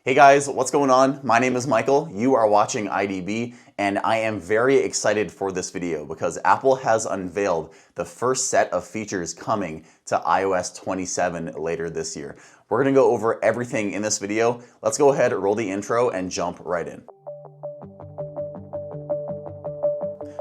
Hey guys, what's going on? My name is Michael, you are watching IDB, and I am very excited for this video because Apple has unveiled the first set of features coming to iOS 27 later this year. We're going to go over everything in this video. Let's go ahead, roll the intro, and jump right in.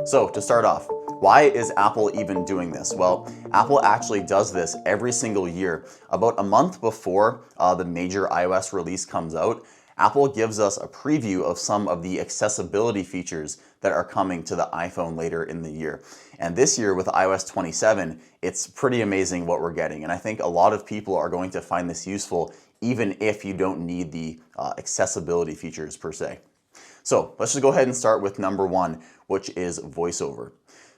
So to start off, why is Apple even doing this? Well, Apple actually does this every single year. About a month before the major iOS release comes out, Apple gives us a preview of some of the accessibility features that are coming to the iPhone later in the year. And this year with iOS 27, it's pretty amazing what we're getting. And I think a lot of people are going to find this useful even if you don't need the accessibility features per se. So let's just go ahead and start with number one, which is VoiceOver.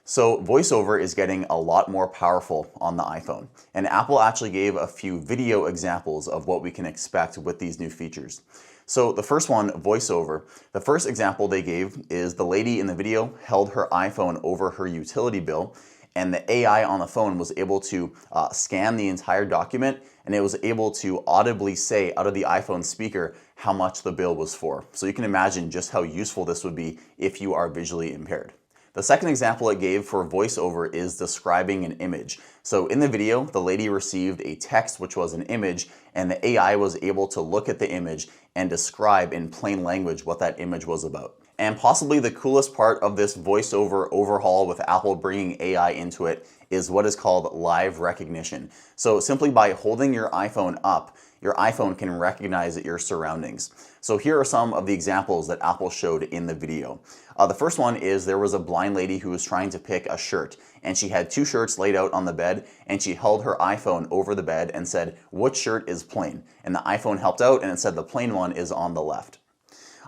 So VoiceOver is getting a lot more powerful on the iPhone, and Apple actually gave a few video examples of what we can expect with these new features. So the first one, VoiceOver, the first example they gave is the lady in the video held her iPhone over her utility bill, and the AI on the phone was able to scan the entire document, and it was able to audibly say out of the iPhone speaker how much the bill was for. So you can imagine just how useful this would be if you are visually impaired. The second example it gave for VoiceOver is describing an image. So in the video, the lady received a text which was an image, and the AI was able to look at the image and describe in plain language what that image was about. And possibly the coolest part of this VoiceOver overhaul with Apple bringing AI into it is what is called live recognition. So simply by holding your iPhone up, your iPhone can recognize your surroundings. So here are some of the examples that Apple showed in the video. The first one is there was a blind lady who was trying to pick a shirt, and she had two shirts laid out on the bed, and she held her iPhone over the bed and said, "Which shirt is plain?" And the iPhone helped out and it said the plain one is on the left.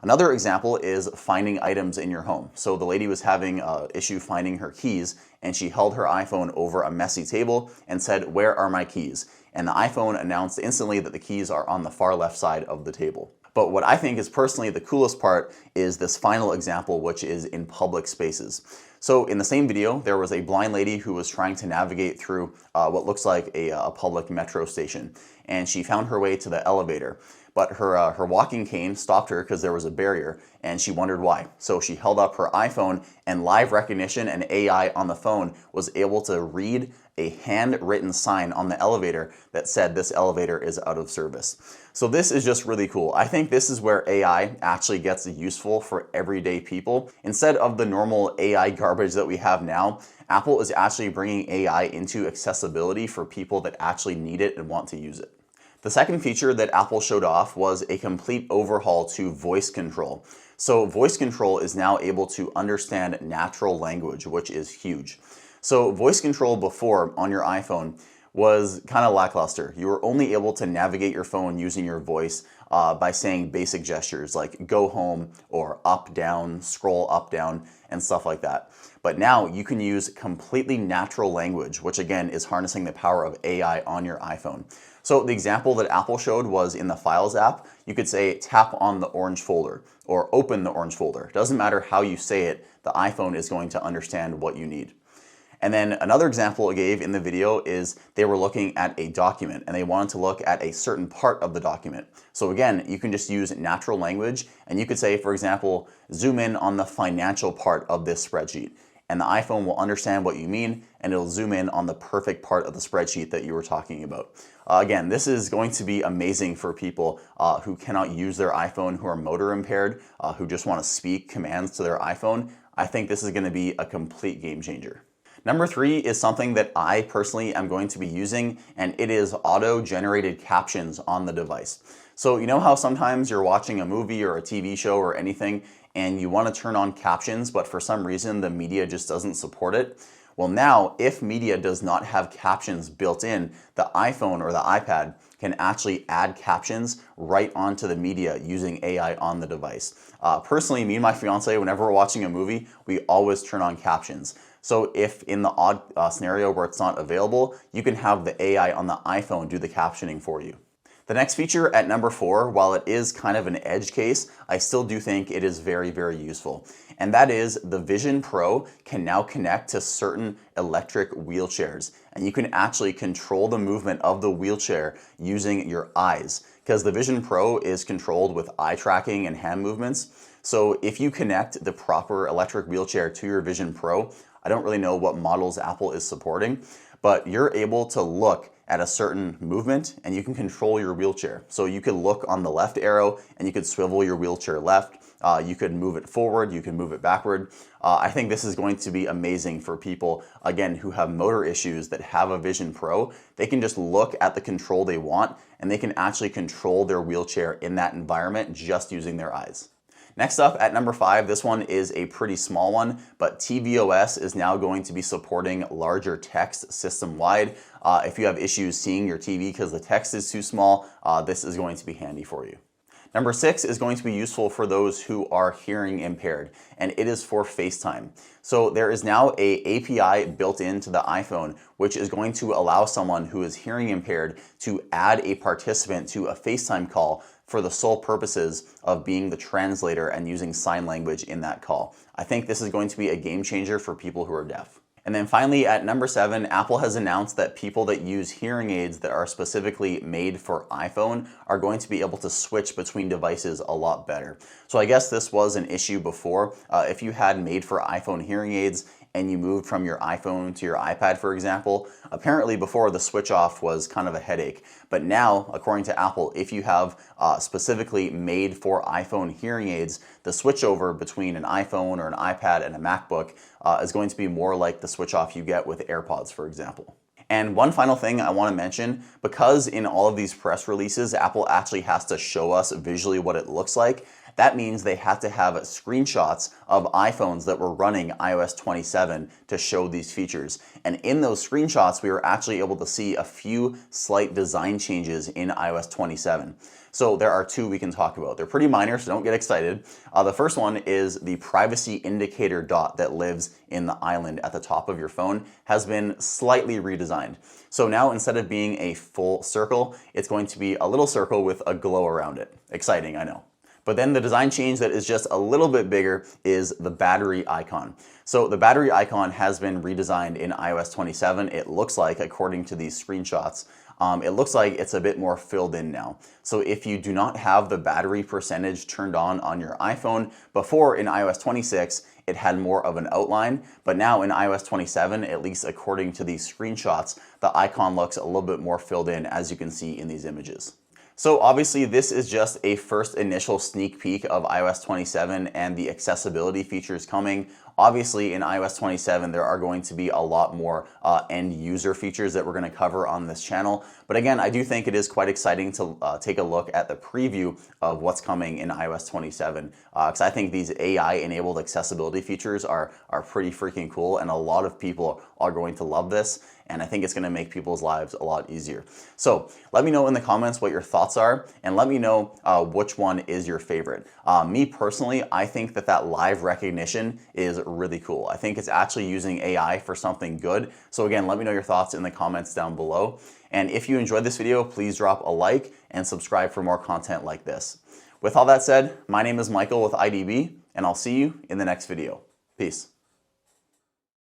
Another example is finding items in your home. So the lady was having an issue finding her keys, and she held her iPhone over a messy table and said, "Where are my keys?" And the iPhone announced instantly that the keys are on the far left side of the table. But what I think is personally the coolest part is this final example, which is in public spaces. So in the same video, there was a blind lady who was trying to navigate through what looks like a public metro station, and she found her way to the elevator. But her walking cane stopped her because there was a barrier, and she wondered why. So she held up her iPhone, and live recognition and AI on the phone was able to read a handwritten sign on the elevator that said this elevator is out of service. So this is just really cool. I think this is where AI actually gets useful for everyday people. Instead of the normal AI garbage that we have now, Apple is actually bringing AI into accessibility for people that actually need it and want to use it. The second feature that Apple showed off was a complete overhaul to voice control. So voice control is now able to understand natural language, which is huge. So voice control before on your iPhone was kind of lackluster. You were only able to navigate your phone using your voice by saying basic gestures like go home or up, down, scroll up, down, and stuff like that. But now you can use completely natural language, which again is harnessing the power of AI on your iPhone. So the example that Apple showed was in the Files app. You could say tap on the orange folder or open the orange folder. Doesn't matter how you say it, the iPhone is going to understand what you need. And then another example it gave in the video is they were looking at a document and they wanted to look at a certain part of the document. So again, you can just use natural language and you could say, for example, zoom in on the financial part of this spreadsheet. And the iPhone will understand what you mean and it'll zoom in on the perfect part of the spreadsheet that you were talking about. Again, this is going to be amazing for people who cannot use their iPhone, who are motor impaired, who just want to speak commands to their iPhone. I think this is going to be a complete game changer. Number three is something that I personally am going to be using, and it is auto-generated captions on the device. So you know how sometimes you're watching a movie or a TV show or anything and you want to turn on captions, but for some reason the media just doesn't support it? Well, now if media does not have captions built in, the iPhone or the iPad can actually add captions right onto the media using AI on the device. Personally, me and my fiance, whenever we're watching a movie, we always turn on captions. So if in the odd scenario where it's not available, you can have the AI on the iPhone do the captioning for you. The next feature at number 4, while it is kind of an edge case, I still do think it is very, very useful. And that is the Vision Pro can now connect to certain electric wheelchairs. and you can actually control the movement of the wheelchair using your eyes, because the Vision Pro is controlled with eye tracking and hand movements. So if you connect the proper electric wheelchair to your Vision Pro, I don't really know what models Apple is supporting, but you're able to look at a certain movement and you can control your wheelchair. So you could look on the left arrow and you could swivel your wheelchair left. You could move it forward, you can move it backward. I think this is going to be amazing for people, again, who have motor issues that have a Vision Pro. They can just look at the control they want and they can actually control their wheelchair in that environment just using their eyes. Next up at number 5, this one is a pretty small one, but tvOS is now going to be supporting larger text system-wide. If you have issues seeing your TV because the text is too small, this is going to be handy for you. Number 6 is going to be useful for those who are hearing impaired, and it is for FaceTime. So there is now an API built into the iPhone, which is going to allow someone who is hearing impaired to add a participant to a FaceTime call for the sole purposes of being the translator and using sign language in that call. I think this is going to be a game changer for people who are deaf. And then finally, at number 7, Apple has announced that people that use hearing aids that are specifically made for iPhone are going to be able to switch between devices a lot better. So I guess this was an issue before. If you had made for iPhone hearing aids and you moved from your iPhone to your iPad, for example, apparently before the switch off was kind of a headache. But now, according to Apple, if you have specifically made for iPhone hearing aids, the switchover between an iPhone or an iPad and a MacBook is going to be more like the switch off you get with AirPods, for example. And one final thing I want to mention, because in all of these press releases, Apple actually has to show us visually what it looks like. That means they have to have screenshots of iPhones that were running iOS 27 to show these features. And in those screenshots, we were actually able to see a few slight design changes in iOS 27. So there are 2 we can talk about. They're pretty minor, so don't get excited. The first one is the privacy indicator dot that lives in the island at the top of your phone has been slightly redesigned. So now instead of being a full circle, it's going to be a little circle with a glow around it. Exciting, I know. But then the design change that is just a little bit bigger is the battery icon. So the battery icon has been redesigned in iOS 27. It looks like, according to these screenshots, it looks like it's a bit more filled in now. So if you do not have the battery percentage turned on your iPhone, before in iOS 26, it had more of an outline, but now in iOS 27, at least according to these screenshots, the icon looks a little bit more filled in, as you can see in these images. So obviously this is just a first initial sneak peek of iOS 27 and the accessibility features coming. Obviously in iOS 27 there are going to be a lot more end user features that we're going to cover on this channel. But again, I do think it is quite exciting to take a look at the preview of what's coming in iOS 27 because I think these AI enabled accessibility features are pretty freaking cool, and a lot of people are going to love this. And I think it's going to make people's lives a lot easier. So let me know in the comments what your thoughts are, and let me know which one is your favorite. Me personally, I think that live recognition is really cool. I think it's actually using AI for something good. So again, let me know your thoughts in the comments down below. And if you enjoyed this video, please drop a like and subscribe for more content like this. With all that said, my name is Michael with IDB, and I'll see you in the next video. Peace.